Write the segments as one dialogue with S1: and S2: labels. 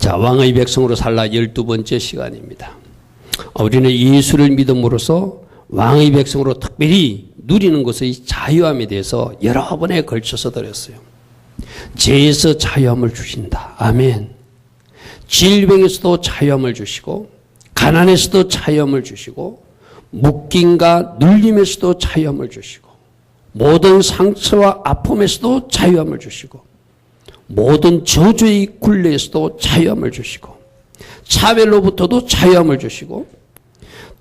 S1: 자, 왕의 백성으로 살라 12번째 시간입니다. 우리는 예수를 믿음으로써 왕의 백성으로 특별히 누리는 것의 자유함에 대해서 여러 번에 걸쳐서 드렸어요. 죄에서 자유함을 주신다. 아멘. 질병에서도 자유함을 주시고, 가난에서도 자유함을 주시고, 묶임과 눌림에서도 자유함을 주시고, 모든 상처와 아픔에서도 자유함을 주시고, 모든 저주의 굴레에서도 자유함을 주시고, 차별로부터도 자유함을 주시고,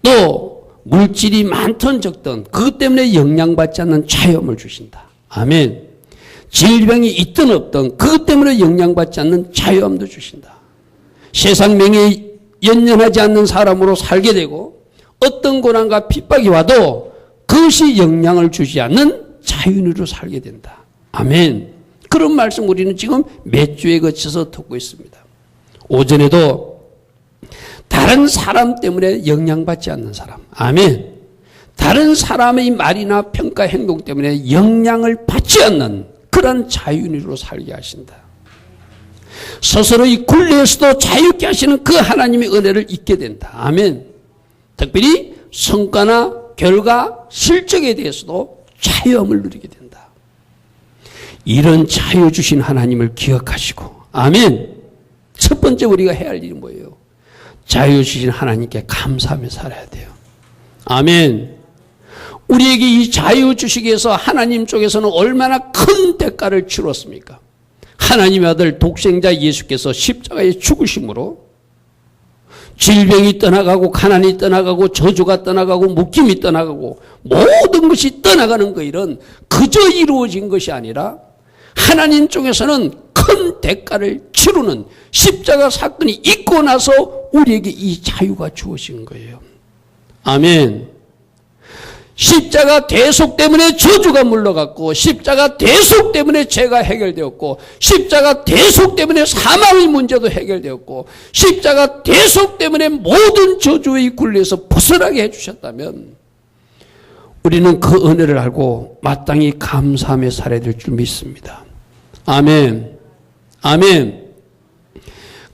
S1: 또 물질이 많든 적든 그것 때문에 영향받지 않는 자유함을 주신다. 아멘. 질병이 있든 없든 그것 때문에 영향받지 않는 자유함도 주신다. 세상 명예에 연연하지 않는 사람으로 살게 되고, 어떤 고난과 핍박이 와도 그것이 영향을 주지 않는 자유인으로 살게 된다. 아멘. 그런 말씀 우리는 지금 몇 주에 거쳐서 듣고 있습니다. 오전에도 다른 사람 때문에 영향받지 않는 사람. 아멘. 다른 사람의 말이나 평가 행동 때문에 영향을 받지 않는 그런 자유인으로 살게 하신다. 스스로의 굴레에서도 자유케 하시는 그 하나님의 은혜를 잊게 된다. 아멘. 특별히 성과나 결과, 실적에 대해서도 자유함을 누리게 된다. 이런 자유 주신 하나님을 기억하시고, 아멘. 첫 번째 우리가 해야 할 일이 뭐예요? 자유 주신 하나님께 감사하며 살아야 돼요. 아멘. 우리에게 이 자유 주시기 위해서 하나님 쪽에서는 얼마나 큰 대가를 치렀습니까? 하나님의 아들 독생자 예수께서 십자가에 죽으심으로 질병이 떠나가고, 가난이 떠나가고, 저주가 떠나가고, 묶임이 떠나가고, 모든 것이 떠나가는 거, 이런 그저 이루어진 것이 아니라 하나님 쪽에서는 큰 대가를 치르는 십자가 사건이 있고 나서 우리에게 이 자유가 주어진 거예요. 아멘. 십자가 대속 때문에 저주가 물러갔고, 십자가 대속 때문에 죄가 해결되었고, 십자가 대속 때문에 사망의 문제도 해결되었고, 십자가 대속 때문에 모든 저주의 굴레에서 벗어나게 해주셨다면 우리는 그 은혜를 알고 마땅히 감사하며 살아야 될 줄 믿습니다. 아멘. 아멘.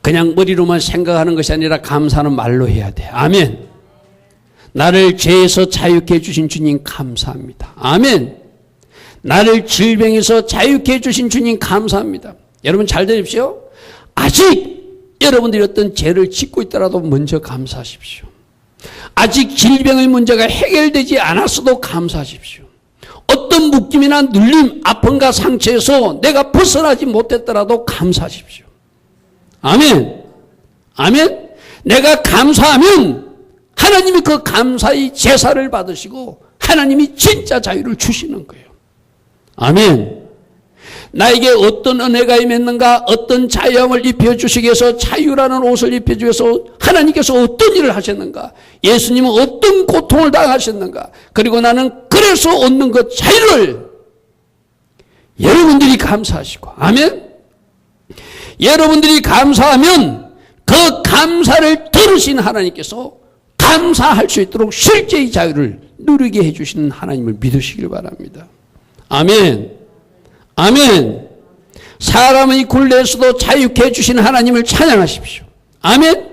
S1: 그냥 머리로만 생각하는 것이 아니라 감사는 말로 해야 돼. 아멘. 나를 죄에서 자유케 해주신 주님 감사합니다. 아멘. 나를 질병에서 자유케 해주신 주님 감사합니다. 여러분 잘 들으십시오. 아직 여러분들이 어떤 죄를 짓고 있더라도 먼저 감사하십시오. 아직 질병의 문제가 해결되지 않았어도 감사하십시오. 어떤 묶임이나 눌림, 아픔과 상처에서 내가 벗어나지 못했더라도 감사하십시오. 아멘. 아멘. 내가 감사하면 하나님이 그 감사의 제사를 받으시고 하나님이 진짜 자유를 주시는 거예요. 아멘. 나에게 어떤 은혜가 임했는가, 어떤 자유함을 입혀주시기 위해서 자유라는 옷을 입혀주기 위해서 하나님께서 어떤 일을 하셨는가, 예수님은 어떤 고통을 당하셨는가, 그리고 나는 그래서 얻는 그 자유를 여러분들이 감사하시고, 아멘. 여러분들이 감사하면 그 감사를 들으신 하나님께서 감사할 수 있도록 실제의 자유를 누리게 해주시는 하나님을 믿으시길 바랍니다. 아멘. 아멘. 사람의 굴레에서도 자유케 해주신 하나님을 찬양하십시오. 아멘.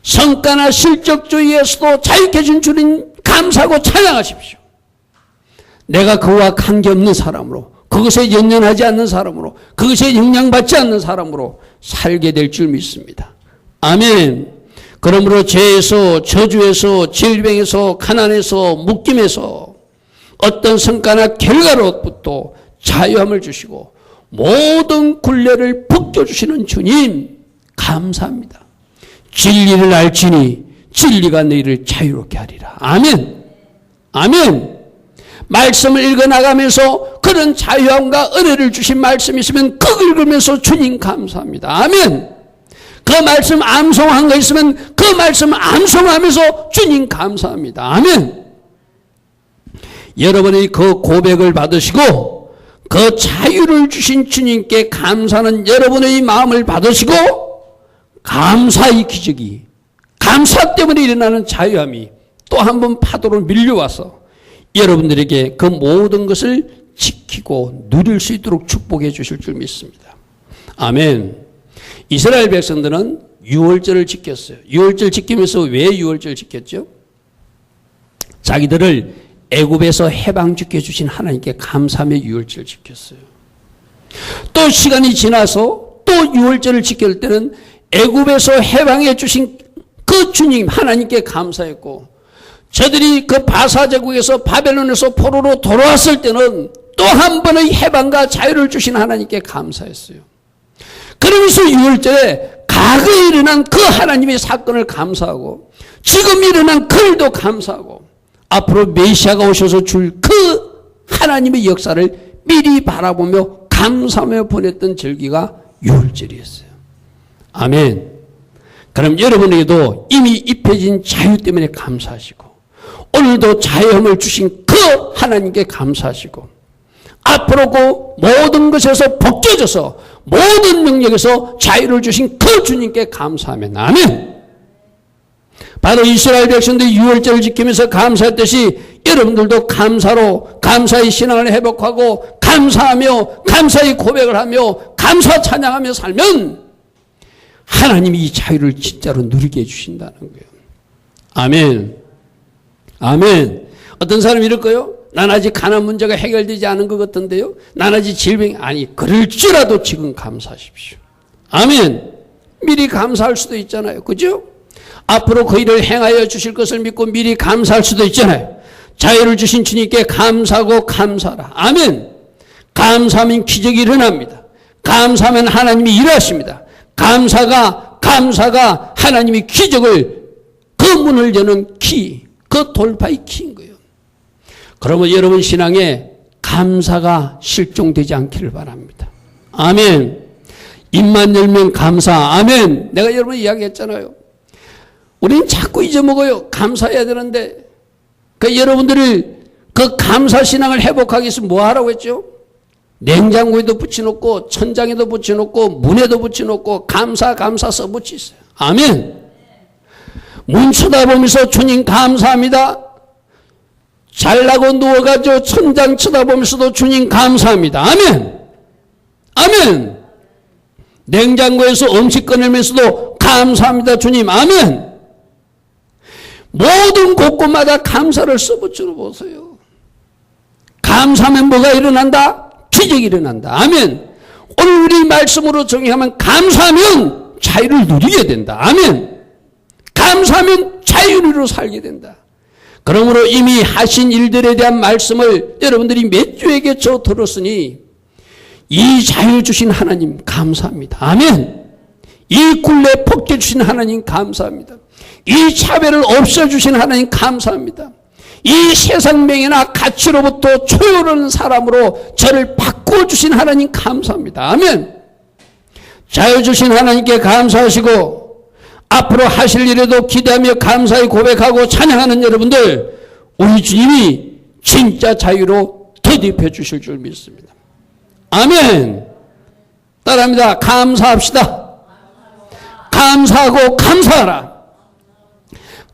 S1: 성과나 실적주의에서도 자유케 해준 주님 감사하고 찬양하십시오. 내가 그와 관계없는 사람으로, 그것에 연연하지 않는 사람으로, 그것에 영향받지 않는 사람으로 살게 될 줄 믿습니다. 아멘. 그러므로 죄에서, 저주에서, 질병에서, 가난에서, 묶임에서 어떤 성과나 결과로부터 자유함을 주시고 모든 굴레를 벗겨주시는 주님 감사합니다. 진리를 알지니 진리가 너희를 자유롭게 하리라. 아멘. 아멘. 말씀을 읽어나가면서 그런 자유함과 은혜를 주신 말씀이 있으면 그걸 읽으면서 주님 감사합니다. 아멘. 그 말씀 암송한 거 있으면 그 말씀 암송하면서 주님 감사합니다. 아멘. 여러분의 그 고백을 받으시고 그 자유를 주신 주님께 감사하는 여러분의 마음을 받으시고 감사의 기적이, 감사 때문에 일어나는 자유함이 또 한 번 파도로 밀려와서 여러분들에게 그 모든 것을 지키고 누릴 수 있도록 축복해 주실 줄 믿습니다. 아멘. 이스라엘 백성들은 유월절을 지켰어요. 유월절 지키면서 왜 유월절 지켰죠? 자기들을 애굽에서 해방시켜 주신 하나님께 감사하며 유월절을 지켰어요. 또 시간이 지나서 또 유월절을 지킬 때는 애굽에서 해방해 주신 그 주님 하나님께 감사했고, 저들이 그 바사 제국에서 바벨론에서 포로로 돌아왔을 때는 또 한 번의 해방과 자유를 주신 하나님께 감사했어요. 그러면서 유월절에 과거에 일어난 그 하나님의 사건을 감사하고, 지금 일어난 그 일도 감사하고, 앞으로 메시아가 오셔서 줄 그 하나님의 역사를 미리 바라보며 감사하며 보냈던 절기가 유월절이었어요. 아멘. 그럼 여러분에게도 이미 입혀진 자유 때문에 감사하시고, 오늘도 자유함을 주신 그 하나님께 감사하시고, 앞으로 그 모든 것에서 벗겨져서 모든 능력에서 자유를 주신 그 주님께 감사하면 아멘. 바로 이스라엘 백성들이 유월절을 지키면서 감사했듯이 여러분들도 감사로 감사의 신앙을 회복하고 감사하며 감사의 고백을 하며 감사 찬양하며 살면 하나님이 이 자유를 진짜로 누리게 해주신다는 거예요. 아멘. 아멘. 어떤 사람이 이럴 거예요? 난 아직 가난 문제가 해결되지 않은 것 같던데요. 난 아직 질병이 아니 그럴지라도 지금 감사하십시오. 아멘. 미리 감사할 수도 있잖아요. 그죠? 앞으로 그 일을 행하여 주실 것을 믿고 미리 감사할 수도 있잖아요. 자유를 주신 주님께 감사하고 감사하라. 아멘. 감사하면 기적이 일어납니다. 감사하면 하나님이 일하십니다. 감사가 하나님이 기적을 그 문을 여는 키, 그 돌파의 키인 거예요. 그러면 여러분 신앙에 감사가 실종되지 않기를 바랍니다. 아멘. 입만 열면 감사. 아멘. 내가 여러분 이야기했잖아요. 우리는 자꾸 잊어먹어요. 감사해야 되는데. 그 여러분들을 그 감사 신앙을 회복하기 위해서 뭐 하라고 했죠? 냉장고에도 붙여놓고 천장에도 붙여놓고 문에도 붙여놓고 감사 써붙이세요. 아멘. 문 쳐다보면서 주님 감사합니다. 잘나고 누워가지고 천장 쳐다보면서도 주님 감사합니다. 아멘. 아멘. 냉장고에서 음식 꺼내면서도 감사합니다. 주님. 아멘. 모든 곳곳마다 감사를 써붙여 보세요. 감사하면 뭐가 일어난다? 기적이 일어난다. 아멘. 오늘 우리 말씀으로 정의하면 감사하면 자유를 누리게 된다. 아멘. 감사하면 자유로 살게 된다. 그러므로 이미 하신 일들에 대한 말씀을 여러분들이 몇 주에게 저 들었으니 이 자유 주신 하나님 감사합니다. 아멘. 이 굴레 벗겨 주신 하나님 감사합니다. 이 차별을 없애주신 하나님 감사합니다. 이 세상 명예나 가치로부터 초월하는 사람으로 저를 바꿔주신 하나님 감사합니다. 아멘. 자유 주신 하나님께 감사하시고 앞으로 하실 일에도 기대하며 감사히 고백하고 찬양하는 여러분들, 우리 주님이 진짜 자유로 덧입혀 주실 줄 믿습니다. 아멘. 따라합니다. 감사합시다. 감사하고 감사하라.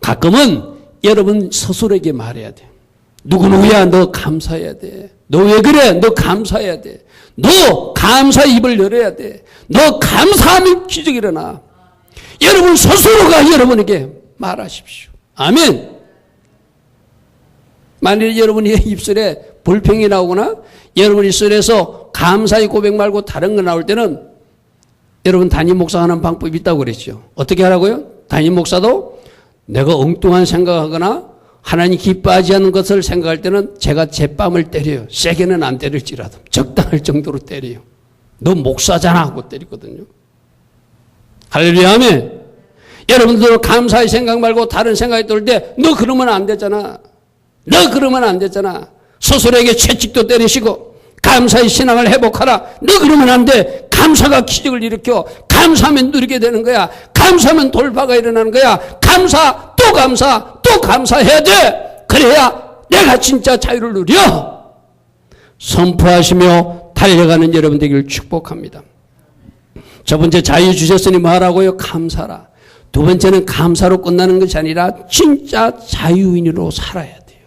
S1: 가끔은 여러분 스스로에게 말해야 돼. 누구누구야, 너 감사해야 돼. 너 왜 그래? 너 감사해야 돼. 너 감사 입을 열어야 돼. 너 감사하면 기적이 일어나. 여러분 스스로가 여러분에게 말하십시오. 아멘. 만일 여러분의 입술에 불평이 나오거나 여러분 입술에서 감사의 고백 말고 다른 거 나올 때는 여러분 담임 목사가 하는 방법이 있다고 그랬죠. 어떻게 하라고요? 담임 목사도 내가 엉뚱한 생각하거나 하나님 기뻐하지 않는 것을 생각할 때는 제가 제 뺨을 때려요. 세게는 안 때릴지라도 적당할 정도로 때려요. 너 목사잖아 하고 때리거든요. 할렐루야. 아멘. 여러분들 감사의 생각 말고 다른 생각이 들 때 너 그러면 안 되잖아. 너 그러면 안 되잖아. 스스로에게 채찍도 때리시고 감사의 신앙을 회복하라. 너 그러면 안 돼. 감사가 기적을 일으켜. 감사하면 누리게 되는 거야. 감사하면 돌파가 일어나는 거야. 감사 또 감사해야 돼. 그래야 내가 진짜 자유를 누려. 선포하시며 달려가는 여러분 되기를 축복합니다. 첫 번째 자유 주셨으니 뭐 하라고요? 감사라. 두 번째는 감사로 끝나는 것이 아니라 진짜 자유인으로 살아야 돼요.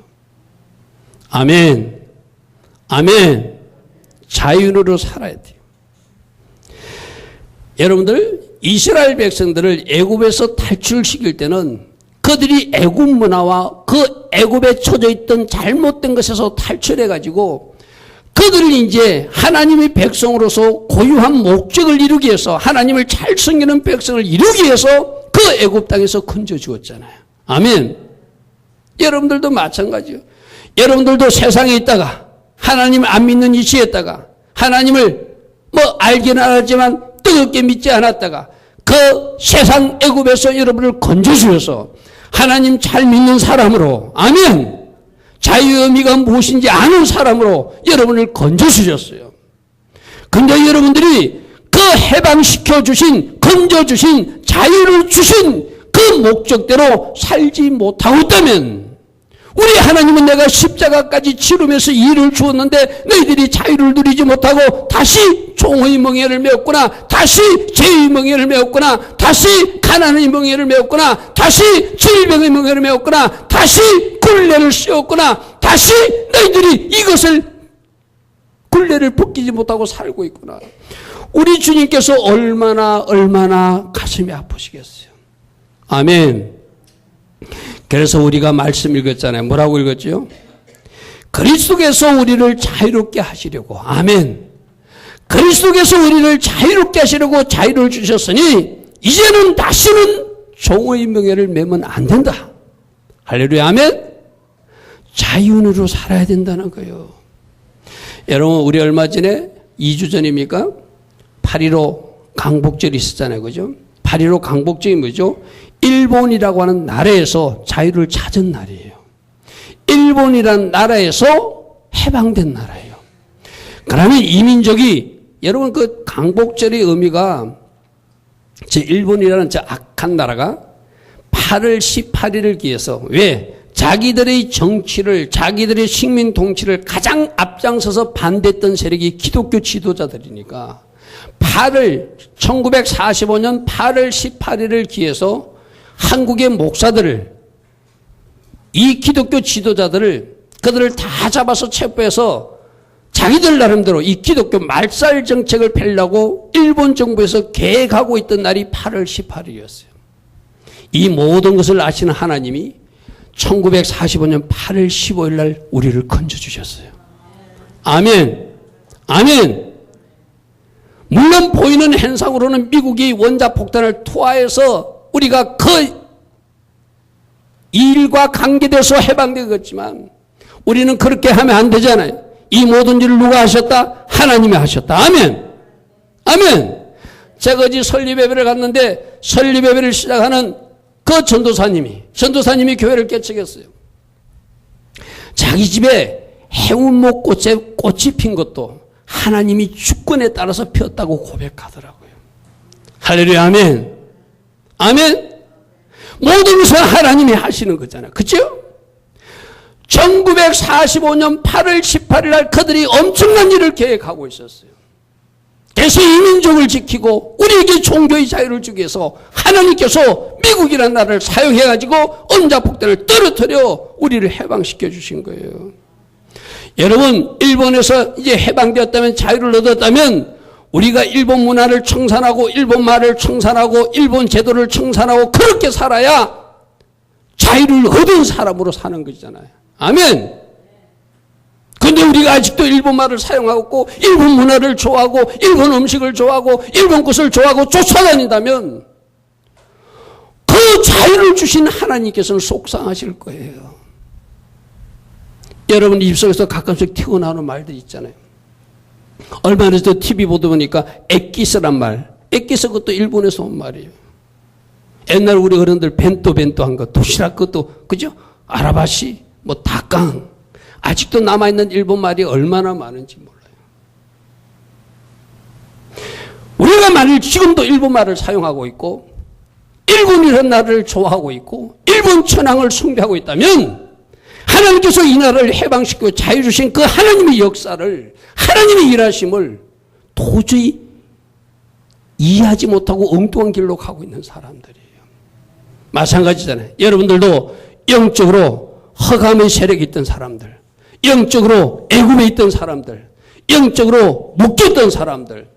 S1: 아멘. 아멘. 자유인으로 살아야 돼요. 여러분들 이스라엘 백성들을 애굽에서 탈출시킬 때는 그들이 애굽 문화와 그 애굽에 처져 있던 잘못된 것에서 탈출해가지고 그들을 이제 하나님의 백성으로서 고유한 목적을 이루기 위해서 하나님을 잘 섬기는 백성을 이루기 위해서 그 애굽 땅에서 건져 주었잖아요. 아멘. 여러분들도 마찬가지요. 여러분들도 세상에 있다가 하나님을 안 믿는 이치에 있다가 하나님을 알기는 알았지만 뜨겁게 믿지 않았다가 그 세상 애굽에서 여러분을 건져 주셔서 하나님 잘 믿는 사람으로, 아멘, 자유의 의미가 무엇인지 아는 사람으로 여러분을 건져 주셨어요. 근데 여러분들이 그 해방시켜 주신, 건져 주신, 자유를 주신 그 목적대로 살지 못하고 있다면 우리 하나님은 내가 십자가까지 치르면서 일을 주었는데 너희들이 자유를 누리지 못하고 다시 종의 멍에를 메웠구나, 다시 죄의 멍에를 메웠구나, 다시 가난의 멍에를 메웠구나, 다시 질병의 멍에를 메웠구나, 다시 굴레를 씌웠구나, 다시 너희들이 이것을 굴레를 벗기지 못하고 살고 있구나. 우리 주님께서 얼마나 가슴이 아프시겠어요. 아멘. 그래서 우리가 말씀 읽었잖아요. 뭐라고 읽었죠? 그리스도께서 우리를 자유롭게 하시려고, 아멘, 그리스도께서 우리를 자유롭게 하시려고 자유를 주셨으니 이제는 다시는 종의 명예를 매면 안 된다. 할렐루야, 아멘. 자유인으로 살아야 된다는 거예요. 여러분, 우리 얼마 전에 2주 전입니까? 8.15 강복절이 있었잖아요. 그죠? 8.15 강복절이 뭐죠? 일본이라고 하는 나라에서 자유를 찾은 날이에요. 일본이라는 나라에서 해방된 나라예요. 그러면 이 민족이, 여러분 그 강복절의 의미가, 일본이라는 저 악한 나라가 8월 18일을 기해서, 왜? 자기들의 정치를, 자기들의 식민 통치를 가장 앞장서서 반대했던 세력이 기독교 지도자들이니까 1945년 8월 18일을 기해서 한국의 목사들을, 이 기독교 지도자들을, 그들을 다 잡아서 체포해서 자기들 나름대로 이 기독교 말살 정책을 펴려고 일본 정부에서 계획하고 있던 날이 8월 18일이었어요. 이 모든 것을 아시는 하나님이 1945년 8월 15일 날 우리를 건져주셨어요. 아멘. 아멘. 물론 보이는 현상으로는 미국이 원자폭탄을 투하해서 우리가 그 일과 관계돼서 해방되겠지만 우리는 그렇게 하면 안 되잖아요. 이 모든 일을 누가 하셨다? 하나님이 하셨다. 아멘. 아멘. 제가 어제 설립예배를 갔는데 설립예배를 시작하는 그 전도사님이 교회를 개척했어요. 자기 집에 해운목 꽃이 핀 것도 하나님이 주권에 따라서 피었다고 고백하더라고요. 할렐루야, 아멘. 아멘. 모든 것은 하나님이 하시는 거잖아요. 그렇죠? 1945년 8월 18일 날 그들이 엄청난 일을 계획하고 있었어요. 그래서 이 민족을 지키고 우리에게 종교의 자유를 주기 위해서 하나님께서 미국이라는 나라를 사용해가지고 원자폭탄을 떨어뜨려 우리를 해방시켜 주신 거예요. 여러분, 일본에서 이제 해방되었다면, 자유를 얻었다면 우리가 일본 문화를 청산하고 일본 말을 청산하고 일본 제도를 청산하고 그렇게 살아야 자유를 얻은 사람으로 사는 것이잖아요. 아멘. 근데 우리가 아직도 일본 말을 사용하고 있고 일본 문화를 좋아하고 일본 음식을 좋아하고 일본 것을 좋아하고 쫓아다닌다면 그 자유를 주신 하나님께서는 속상하실 거예요. 여러분 입속에서 가끔씩 튀어나오는 말들이 있잖아요. 얼마 전에 TV 보다 보니까 엑기스란 말, 엑기스 그것도 일본에서 온 말이에요. 옛날 우리 어른들 벤또 한 거, 도시락 그것도, 그죠? 아라바시, 닭강, 아직도 남아있는 일본 말이 얼마나 많은지 몰라요. 우리가 만일 지금도 일본 말을 사용하고 있고 일본이라는 나라를 좋아하고 있고 일본 천황을 숭배하고 있다면 하나님께서 이 나라를 해방시키고 자유 주신 그 하나님의 역사를, 하나님의 일하심을 도저히 이해하지 못하고 엉뚱한 길로 가고 있는 사람들이에요. 마찬가지잖아요. 여러분들도 영적으로 허감의 세력이 있던 사람들, 영적으로 애굽에 있던 사람들, 영적으로 묶였던 사람들,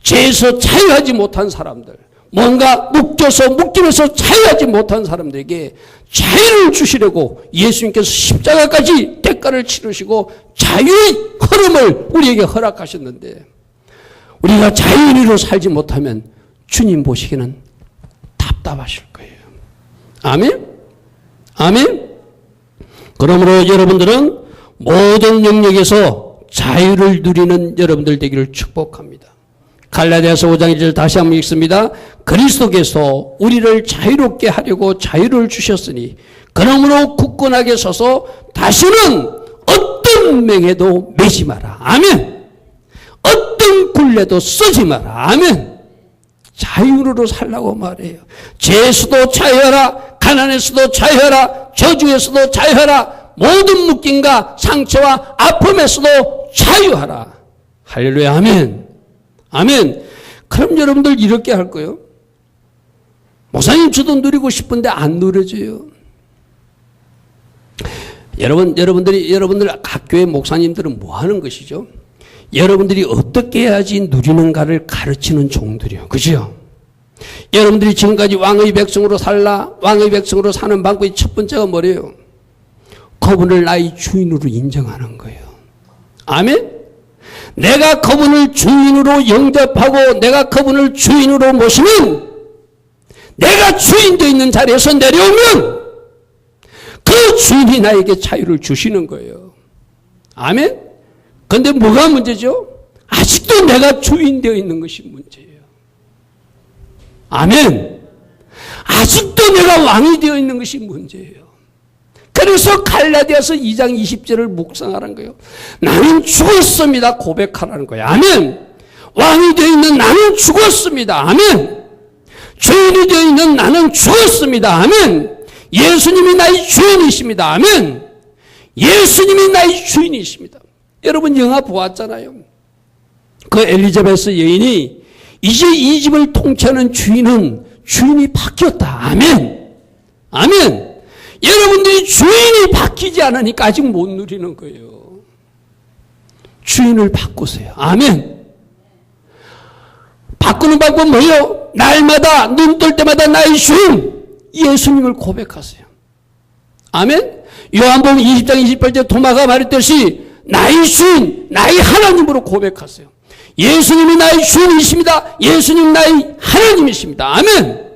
S1: 죄에서 자유하지 못한 사람들, 뭔가 묶여서 자유하지 못한 사람들에게 자유를 주시려고 예수님께서 십자가까지 대가를 치르시고 자유의 흐름을 우리에게 허락하셨는데, 우리가 자유인으로 살지 못하면 주님 보시기는 답답하실 거예요. 아멘? 아멘? 그러므로 여러분들은 모든 영역에서 자유를 누리는 여러분들 되기를 축복합니다. 갈라디아서 5장 1절 다시 한번 읽습니다. 그리스도께서 우리를 자유롭게 하려고 자유를 주셨으니 그러므로 굳건하게 서서 다시는 어떤 맹에도 매지 마라. 아멘. 어떤 굴레도 쓰지 마라. 아멘. 자유로 살라고 말해요. 죄에서도 자유하라. 가난에서도 자유하라. 저주에서도 자유하라. 모든 묶임과 상처와 아픔에서도 자유하라. 할렐루야. 아멘. 아멘. 그럼 여러분들 이렇게 할 거예요. 목사님 저도 누리고 싶은데 안 누려져요. 여러분들 각 교회 목사님들은 뭐 하는 것이죠? 여러분들이 어떻게 해야지 누리는가를 가르치는 종들이요. 그죠? 여러분들이 지금까지 왕의 백성으로 왕의 백성으로 사는 방법의 첫 번째가 뭐래요? 그분을 나의 주인으로 인정하는 거예요. 아멘? 내가 그분을 주인으로 영접하고 내가 그분을 주인으로 모시면, 내가 주인되어 있는 자리에서 내려오면 그 주인이 나에게 자유를 주시는 거예요. 아멘? 그런데 뭐가 문제죠? 아직도 내가 주인되어 있는 것이 문제예요. 아멘? 아직도 내가 왕이 되어 있는 것이 문제예요. 그래서 갈라디아서 2장 20절을 묵상하라는 거예요. 나는 죽었습니다. 고백하라는 거예요. 아멘. 왕이 되어 있는 나는 죽었습니다. 아멘. 주인이 되어 있는 나는 죽었습니다. 아멘. 예수님이 나의 주인이십니다. 아멘. 예수님이 나의 주인이십니다. 여러분 영화 보았잖아요. 그 엘리자베스 여인이 이제 이 집을 통치하는 주인이 바뀌었다. 아멘. 아멘. 여러분들이 주인이 바뀌지 않으니까 아직 못 누리는 거예요. 주인을 바꾸세요. 아멘. 바꾸는 방법 뭐예요? 날마다 눈 뜰 때마다 나의 주인 예수님을 고백하세요. 아멘. 요한복음 20장 28절 도마가 말했듯이 나의 주인, 나의 하나님으로 고백하세요. 예수님이 나의 주인이십니다. 예수님 나의 하나님이십니다. 아멘.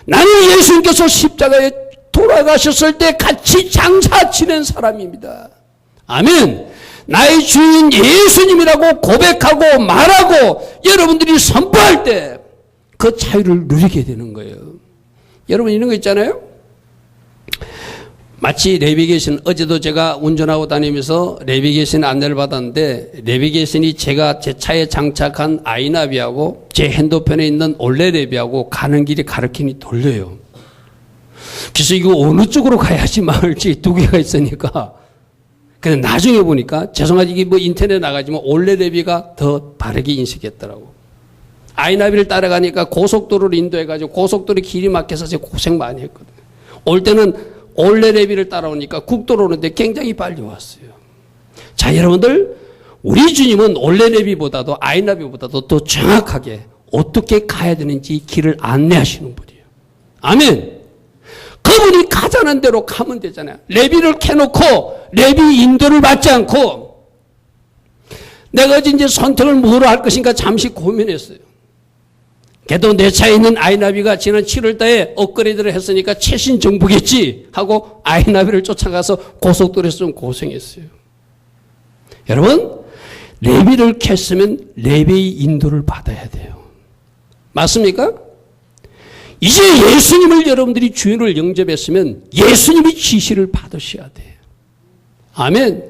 S1: 나는 예수님께서 십자가에 돌아가셨을 때 같이 장사 지낸 사람입니다. 아멘. 나의 주인 예수님이라고 고백하고 말하고 여러분들이 선포할 때 그 자유를 누리게 되는 거예요. 여러분 이런 거 있잖아요. 마치 내비게이션, 어제도 제가 운전하고 다니면서 내비게이션 안내를 받았는데, 내비게이션이 제가 제 차에 장착한 아이나비하고 제 핸드폰에 있는 올레나비하고 가는 길이 가르키니 돌려요. 그래서 이거 어느 쪽으로 가야지 말지 두 개가 있으니까. 근데 나중에 보니까, 죄송하지, 이게 뭐 인터넷 나가지만 올레나비가 더 바르게 인식했더라고. 아이나비를 따라가니까 고속도로를 인도해가지고 고속도로 길이 막혀서 제가 고생 많이 했거든요. 올 때는 올레나비를 따라오니까 국도로 오는데 굉장히 빨리 왔어요. 자, 여러분들, 우리 주님은 올레나비보다도 아이나비보다도 더 정확하게 어떻게 가야 되는지 길을 안내하시는 분이에요. 아멘. 그분이 가자는 대로 가면 되잖아요. 레비를 켜놓고 레비 인도를 받지 않고 내가 이제 선택을 뭐로 할 것인가 잠시 고민했어요. 그래도 내 차에 있는 아이나비가 지난 7월 달에 업그레이드를 했으니까 최신 정보겠지 하고 아이나비를 쫓아가서 고속도로에서 좀 고생했어요. 여러분, 레비를 켰으면 레비의 인도를 받아야 돼요. 맞습니까? 이제 예수님을 여러분들이 주인을 영접했으면 예수님이 지시를 받으셔야 돼요. 아멘.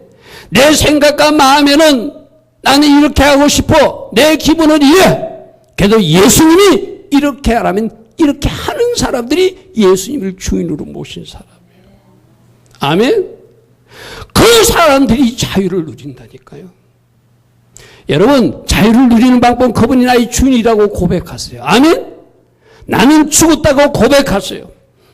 S1: 내 생각과 마음에는 나는 이렇게 하고 싶어. 내 기분은 이래. 그래도 예수님이 이렇게 하라면 이렇게 하는 사람들이 예수님을 주인으로 모신 사람이에요. 아멘. 그 사람들이 자유를 누린다니까요. 여러분, 자유를 누리는 방법은 그분이 나의 주인이라고 고백하세요. 아멘. 나는 죽었다고 고백하세요.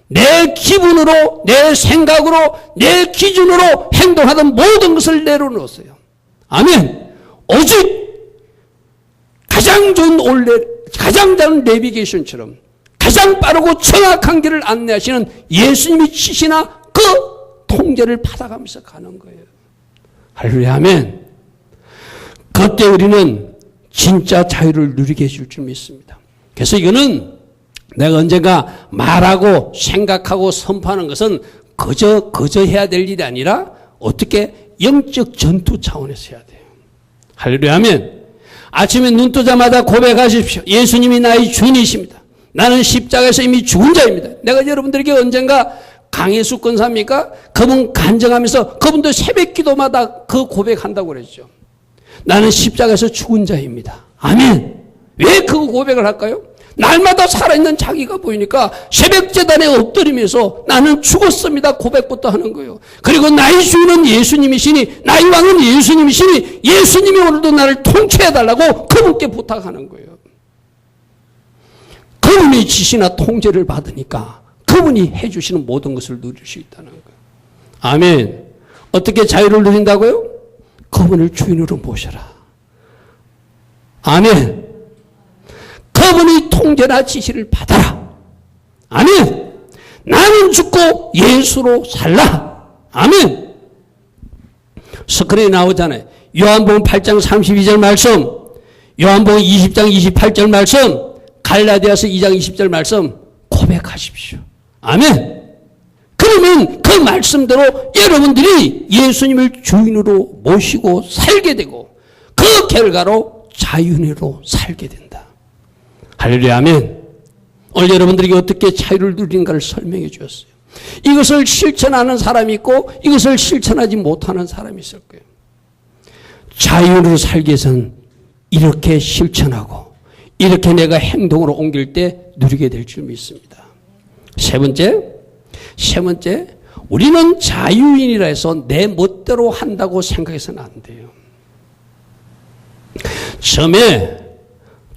S1: 내 기분으로, 내 생각으로, 내 기준으로 행동하던 모든 것을 내려놓으세요. 아멘. 오직 가장 좋은 가장 다른 내비게이션처럼 가장 빠르고 정확한 길을 안내하시는 예수님이 치시나 그 통제를 받아가면서 가는 거예요. 할렐루야, 아멘. 그때 우리는 진짜 자유를 누리게 해줄 줄 믿습니다. 그래서 이거는 내가 언젠가 말하고 생각하고 선포하는 것은 그저 해야 될 일이 아니라 어떻게 영적 전투 차원에서 해야 돼요. 할렐루야, 아멘. 아침에 눈 뜨자마자 고백하십시오. 예수님이 나의 주인이십니다. 나는 십자가에서 이미 죽은 자입니다. 내가 여러분들에게 언젠가 강예수 권사입니까? 그분 간증하면서 그분도 새벽 기도마다 그 고백한다고 그랬죠. 나는 십자가에서 죽은 자입니다. 아멘. 왜 그 고백을 할까요? 날마다 살아있는 자기가 보이니까 새벽제단에 엎드리면서 나는 죽었습니다 고백부터 하는 거예요. 그리고 나의 주인은 예수님이시니 나의 왕은 예수님이시니 예수님이 오늘도 나를 통치해달라고 그분께 부탁하는 거예요. 그분이 지시나 통제를 받으니까 그분이 해주시는 모든 것을 누릴 수 있다는 거예요. 아멘. 어떻게 자유를 누린다고요? 그분을 주인으로 모셔라. 아멘. 그분이 통제나 지시를 받아라. 아멘. 나는 죽고 예수로 살라. 아멘. 스크린에 나오잖아요. 요한복음 8장 32절 말씀, 요한복음 20장 28절 말씀, 갈라디아서 2장 20절 말씀 고백하십시오. 아멘. 그러면 그 말씀대로 여러분들이 예수님을 주인으로 모시고 살게 되고 그 결과로 자유인으로 살게 된다. 할렐루야, 아멘. 오늘 여러분들에게 어떻게 자유를 누리는가를 설명해 주었어요. 이것을 실천하는 사람이 있고 이것을 실천하지 못하는 사람이 있을 거예요. 자유로 살기 위해서는 이렇게 실천하고 이렇게 내가 행동으로 옮길 때 누리게 될 줄 믿습니다. 세 번째, 우리는 자유인이라 해서 내 멋대로 한다고 생각해서는 안 돼요. 처음에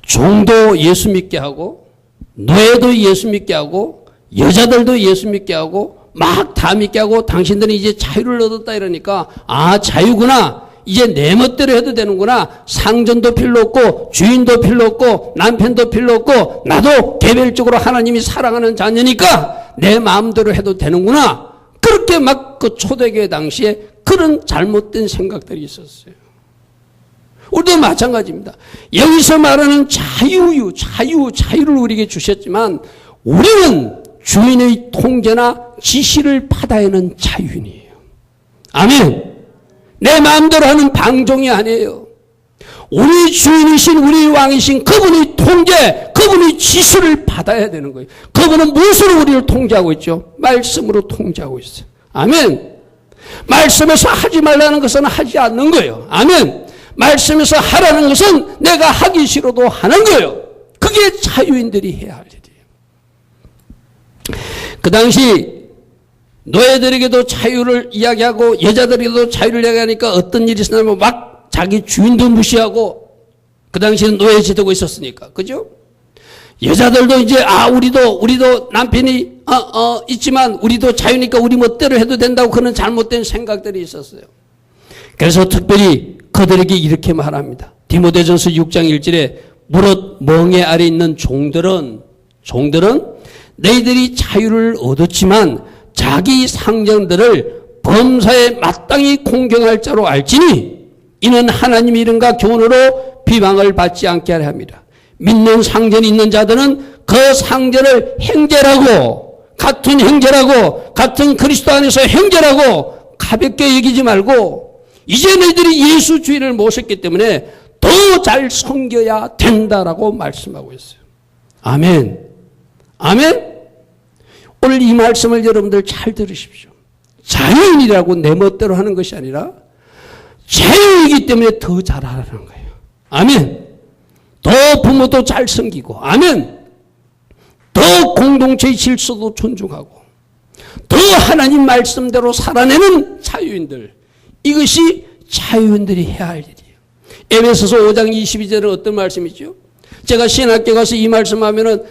S1: 종도 예수 믿게 하고 노예도 예수 믿게 하고 여자들도 예수 믿게 하고 막 다 믿게 하고 당신들은 이제 자유를 얻었다 이러니까 아 자유구나. 이제 내 멋대로 해도 되는구나. 상전도 필요 없고 주인도 필요 없고 남편도 필요 없고 나도 개별적으로 하나님이 사랑하는 자녀니까 내 마음대로 해도 되는구나. 그렇게 막 그 초대교회 당시에 그런 잘못된 생각들이 있었어요. 우리도 마찬가지입니다. 여기서 말하는 자유를 우리에게 주셨지만 우리는 주인의 통제나 지시를 받아야 하는 자유인이에요. 아멘. 내 마음대로 하는 방종이 아니에요. 우리 주인이신 우리 왕이신 그분의 통제, 그분의 지시를 받아야 되는 거예요. 그분은 무엇으로 우리를 통제하고 있죠? 말씀으로 통제하고 있어요. 아멘. 말씀에서 하지 말라는 것은 하지 않는 거예요. 아멘. 말씀에서 하라는 것은 내가 하기 싫어도 하는 거예요. 그게 자유인들이 해야 할 일이에요. 그 당시 노예들에게도 자유를 이야기하고 여자들에게도 자유를 이야기하니까 어떤 일이 있었냐면 막 자기 주인도 무시하고 그 당시에는 노예 제도가 있었으니까. 그죠? 여자들도 이제 우리도 남편이 있지만 우리도 자유니까 우리 멋대로 해도 된다고 그런 잘못된 생각들이 있었어요. 그래서 특별히 그들에게 이렇게 말합니다. 디모데전서 6장 1절에 무릇 멍에 아래 있는 종들은 너희들이 자유를 얻었지만 자기 상전들을 범사에 마땅히 공경할 자로 알지니 이는 하나님의 이름과 교훈으로 비방을 받지 않게 하려 합니다. 믿는 상전이 있는 자들은 그 상전을 형제라고 같은 그리스도 안에서 형제라고 가볍게 여기지 말고 이제 너희들이 예수 주인을 모셨기 때문에 더 잘 섬겨야 된다라고 말씀하고 있어요. 아멘. 아멘. 오늘 이 말씀을 여러분들 잘 들으십시오. 자유인이라고 내 멋대로 하는 것이 아니라 자유이기 때문에 더 잘하라는 거예요. 아멘. 더 부모도 잘 섬기고 아멘. 더 공동체의 질서도 존중하고 더 하나님 말씀대로 살아내는 자유인들, 이것이 자유인들이 해야 할 일이에요. 에베소서 5장 22절은 어떤 말씀이죠? 제가 신학교 가서 이 말씀하면은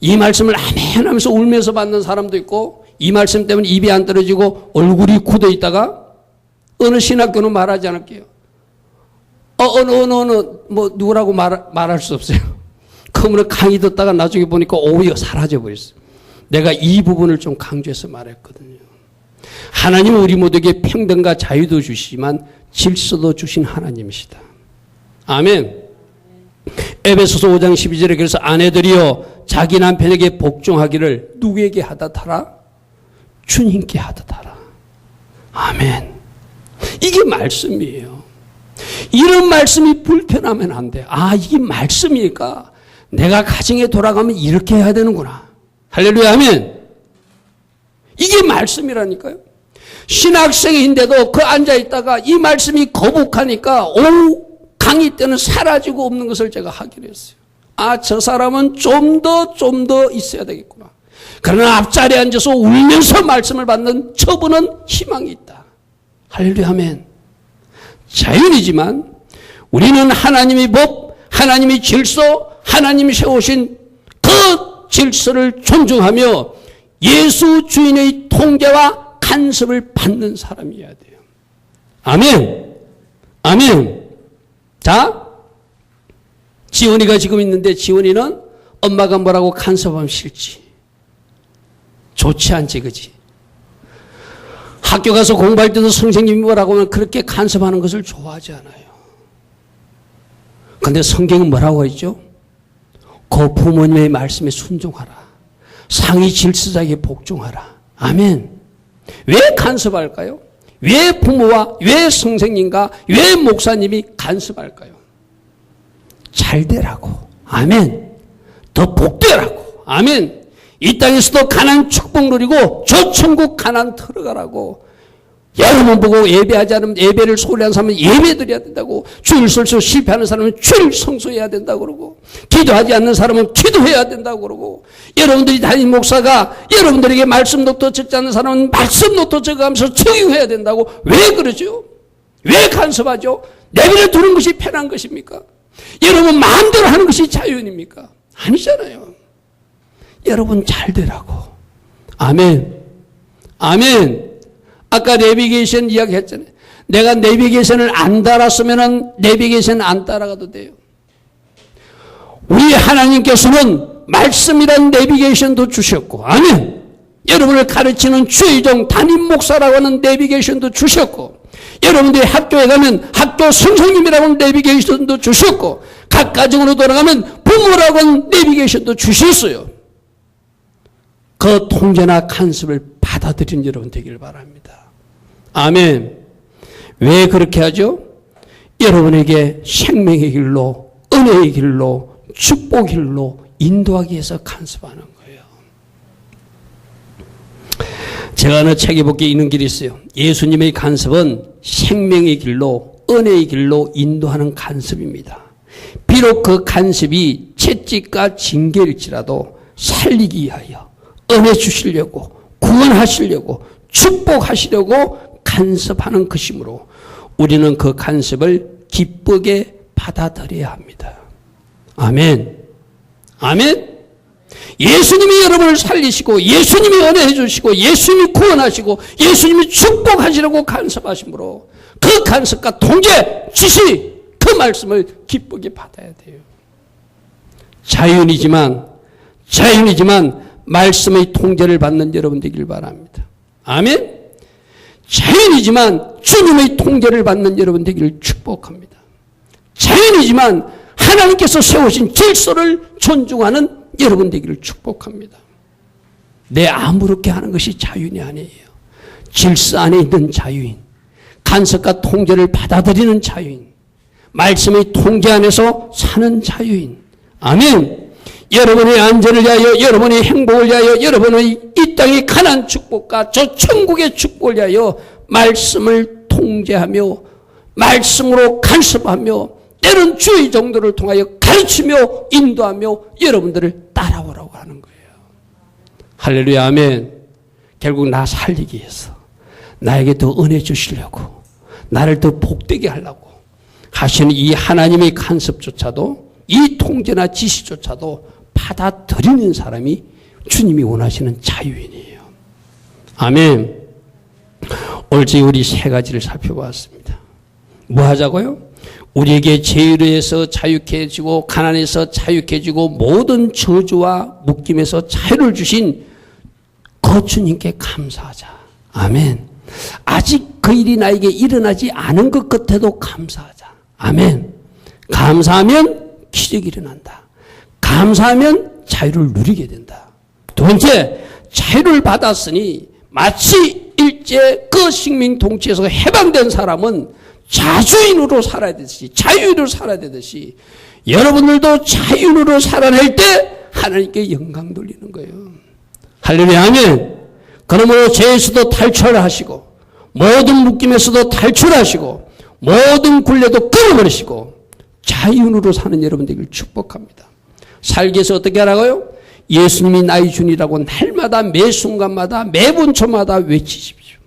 S1: 이 말씀을 아멘 하면서 울면서 받는 사람도 있고 이 말씀 때문에 입이 안 떨어지고 얼굴이 굳어 있다가 어느 신학교는 말하지 않을게요. 어느 누구라고 말할 수 없어요. 그러면 강의 듣다가 나중에 보니까 오히려 사라져버렸어요. 내가 이 부분을 좀 강조해서 말했거든요. 하나님은 우리 모두에게 평등과 자유도 주시지만 질서도 주신 하나님이시다. 아멘. 에베소서 5장 12절에 그래서 아내들이여 자기 남편에게 복종하기를 누구에게 하듯 하라? 주님께 하듯 하라. 아멘. 이게 말씀이에요. 이런 말씀이 불편하면 안 돼. 아, 이게 말씀이니까 내가 가정에 돌아가면 이렇게 해야 되는구나. 할렐루야, 아멘. 이게 말씀이라니까요. 신학생인데도 그 앉아있다가 이 말씀이 거북하니까 오후 강의 때는 사라지고 없는 것을 제가 하기로 했어요. 아, 저 사람은 좀 더 있어야 되겠구나. 그러나 앞자리에 앉아서 울면서 말씀을 받는 저분은 희망이 있다. 할렐루야, 아멘. 자연이지만 우리는 하나님의 법, 하나님의 질서, 하나님이 세우신 그 질서를 존중하며 예수 주인의 통제와 간섭을 받는 사람이어야 돼요. 아멘. 아멘. 자, 지원이가 지금 있는데 지원이는 엄마가 뭐라고 간섭하면 싫지. 좋지 않지, 그지? 학교 가서 공부할 때도 선생님이 뭐라고 하면 그렇게 간섭하는 것을 좋아하지 않아요. 그런데 성경은 뭐라고 했죠? 그 부모님의 말씀에 순종하라. 상위 질서자에게 복종하라. 아멘. 왜 간섭할까요? 왜 부모와 왜 선생님과 왜 목사님이 간섭할까요? 잘 되라고. 아멘. 더 복되라고. 아멘. 이 땅에서도 가난 축복 누리고 저 천국 가난 들어가라고. 여러분 보고 예배하지 않으면 예배를 소홀히 하는 사람은 예배 드려야 된다고. 주일 설교 실패하는 사람은 주일 성수해야 된다고 그러고. 기도하지 않는 사람은 기도해야 된다고 그러고. 여러분들이 다니는 목사가 여러분들에게 말씀 노트 적지 않는 사람은 말씀 노트 적어가면서 적용해야 된다고. 왜 그러죠? 왜 간섭하죠? 내버려 두는 것이 편한 것입니까? 여러분 마음대로 하는 것이 자연입니까? 아니잖아요. 여러분 잘 되라고. 아멘. 아멘. 아까 내비게이션 이야기 했잖아요. 내가 내비게이션을 안 달았으면 내비게이션 안 따라가도 돼요. 우리 하나님께서는 말씀이란 내비게이션도 주셨고, 아멘. 여러분을 가르치는 주의종 담임 목사라고 하는 내비게이션도 주셨고, 여러분들이 학교에 가면 학교 선생님이라고 하는 내비게이션도 주셨고, 각 가정으로 돌아가면 부모라고 하는 내비게이션도 주셨어요. 그 통제나 간섭을 받아들인 여러분 되기를 바랍니다. 아멘. 왜 그렇게 하죠? 여러분에게 생명의 길로, 은혜의 길로, 축복의 길로 인도하기 위해서 간섭하는 거예요. 제가 어느 책에 볼 게 있는 길이 있어요. 예수님의 간섭은 생명의 길로, 은혜의 길로 인도하는 간섭입니다. 비록 그 간섭이 채찍과 징계일지라도 살리기 위하여 은혜 주시려고, 구원하시려고, 축복하시려고 간섭하는 것이므로 우리는 그 간섭을 기쁘게 받아들여야 합니다. 아멘. 아멘. 예수님이 여러분을 살리시고, 예수님이 은혜해 주시고, 예수님이 구원하시고, 예수님이 축복하시려고 간섭하시므로 그 간섭과 통제, 지시, 그 말씀을 기쁘게 받아야 돼요. 자연이지만 말씀의 통제를 받는 여러분 되길 바랍니다. 아멘. 자연이지만 주님의 통제를 받는 여러분 되기를 축복합니다. 자연이지만 하나님께서 세우신 질서를 존중하는 여러분 되기를 축복합니다. 내 아무렇게 하는 것이 자유인이 아니에요. 질서 안에 있는 자유인, 간섭과 통제를 받아들이는 자유인, 말씀의 통제 안에서 사는 자유인. 아멘. 여러분의 안전을 위하여, 여러분의 행복을 위하여, 여러분의 이 땅의 가난 축복과 저 천국의 축복을 위하여 말씀을 통제하며 말씀으로 간섭하며 때론 주의 정도를 통하여 가르치며 인도하며 여러분들을 따라오라고 하는 거예요. 할렐루야, 아멘. 결국 나 살리기 위해서, 나에게 더 은혜 주시려고, 나를 더 복되게 하려고 하시는 이 하나님의 간섭조차도, 이 통제나 지시조차도 받아들이는 사람이 주님이 원하시는 자유인이에요. 아멘. 오늘 우리 세 가지를 살펴보았습니다. 뭐 하자고요? 우리에게 죄로 해서 자유케 해지고 가난에서 자유케 해지고 모든 저주와 묶임에서 자유를 주신 그 주님께 감사하자. 아멘. 아직 그 일이 나에게 일어나지 않은 것 같아도 감사하자. 아멘. 감사하면 기적이 일어난다. 감사하면 자유를 누리게 된다. 두 번째, 자유를 받았으니 마치 일제 그 식민통치에서 해방된 사람은 자주인으로 살아야 되듯이, 자유인으로 살아야 되듯이 여러분들도 자유인으로 살아낼 때 하나님께 영광 돌리는 거예요. 할렐루야. 아멘. 그러므로 죄에서도 탈출하시고 모든 묶임에서도 탈출하시고 모든 굴레도 끊어버리시고 자유인으로 사는 여러분 되기를 축복합니다. 살기 위해서 어떻게 하라고요? 예수님이 나의 주인이라고 날마다 매 순간마다 매 분초마다 외치십시오.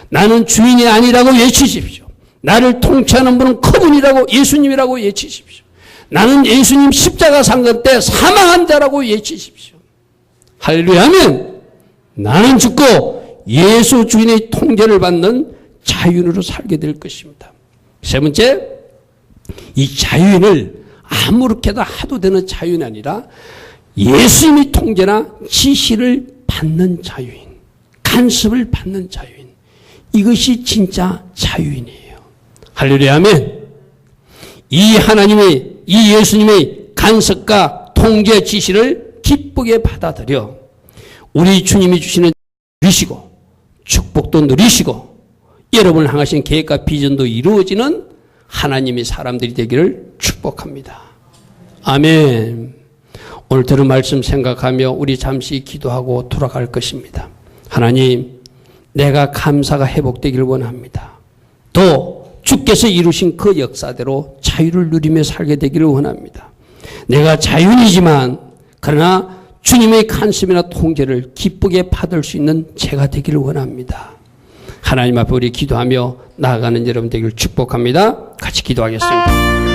S1: 나는 주인이 아니라고 외치십시오. 나를 통치하는 분은 그분이라고 예수님이라고 외치십시오. 나는 예수님 십자가 상건 때 사망한 자라고 외치십시오. 할렐루야. 하면 나는 죽고 예수 주인의 통제를 받는 자유인으로 살게 될 것입니다. 세 번째, 이 자유인을 아무렇게나 하도 되는 자유인이 아니라 예수님의 통제나 지시를 받는 자유인, 간섭을 받는 자유인, 이것이 진짜 자유인이에요. 할렐루야. 아멘. 이 하나님의, 이 예수님의 간섭과 통제 지시를 기쁘게 받아들여 우리 주님이 주시는 누리시고 축복도 누리시고 여러분을 향하신 계획과 비전도 이루어지는 하나님의 사람들이 되기를 축복합니다. 아멘. 오늘 들은 말씀 생각하며 우리 잠시 기도하고 돌아갈 것입니다. 하나님, 내가 감사가 회복되기를 원합니다. 또 주께서 이루신 그 역사대로 자유를 누리며 살게 되기를 원합니다. 내가 자유인이지만 그러나 주님의 간섭이나 통제를 기쁘게 받을 수 있는 제가 되기를 원합니다. 하나님 앞에 우리 기도하며 나아가는 여러분 되기를 축복합니다. 같이 기도하겠습니다.